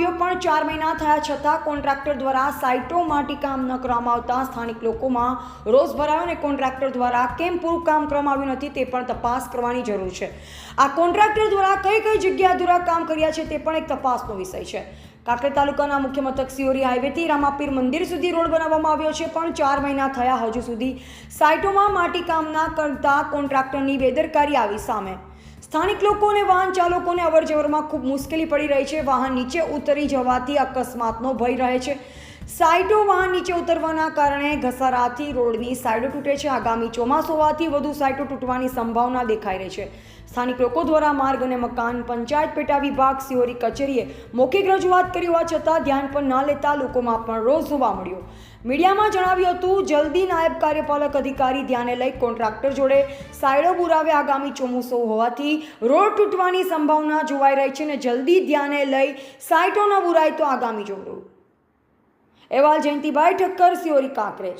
આવ્યો, પણ 4 મહિના થયા છતાં કોન્ટ્રાક્ટર દ્વારા સાઇટો માટે કામ ન કરવામાં આવતા સ્થાનિક લોકોમાં રોષ ભરાયો અને કોન્ટ્રાક્ટર દ્વારા કેમ પૂરું કામ કરવામાં આવ્યું નથી તે પણ તપાસ કરવાની જરૂર છે. આ કોન્ટ્રાક્ટર દ્વારા કઈ કઈ જગ્યા અધૂરા કામ કર્યા છે તે પણ એક તપાસનો વિષય છે. કાંકરેજ તાલુકાના મુખ્ય મથક સિયોરી હાઈવેથી રામાપીર મંદિર સુધી રોડ બનાવવામાં આવ્યો છે, પણ 4 મહિના થયા હજુ સુધી સાઇટોમાં માટી કામ ના કરતા કોન્ટ્રાક્ટરની બેદરકારી આવી સામે. સ્થાનિક લોકો અને વાહન ચાલકોને અવરજવરમાં ખૂબ મુશ્કેલી પડી રહી છે. વાહન નીચે ઉતરી જવાથી અકસ્માતનો ભય રહે છે. સાઇટો વાહન નીચે ઉતરવાના કારણે ઘસારાથી રોડની સાઇડો તૂટે છે. આગામી ચોમાસું હોવાથી વધુ સાઇટો તૂટવાની સંભાવના દેખાઈ રહી છે. સ્થાનિક લોકો દ્વારા માર્ગ અને મકાન પંચાયત પેટા વિભાગ સિયોરી કચેરીએ મૌખિક રજૂઆત કરી હોવા છતાં ધ્યાન પર ન લેતા લોકોમાં પણ રોષ જોવા મળ્યો. મીડિયામાં જણાવ્યું હતું, જલ્દી નાયબ કાર્યપાલક અધિકારી ધ્યાને લઈ કોન્ટ્રાક્ટર જોડે સાઇડો પુરાવે. આગામી ચોમાસું હોવાથી રોડ તૂટવાની સંભાવના જોવાઈ રહી છે અને જલ્દી ધ્યાને લઈ સાઇટો ન પુરાય તો આગામી જોવું. અહેવાલ જયંતિભાઈ ઠક્કર, સિયોરી, કાંકરેજ.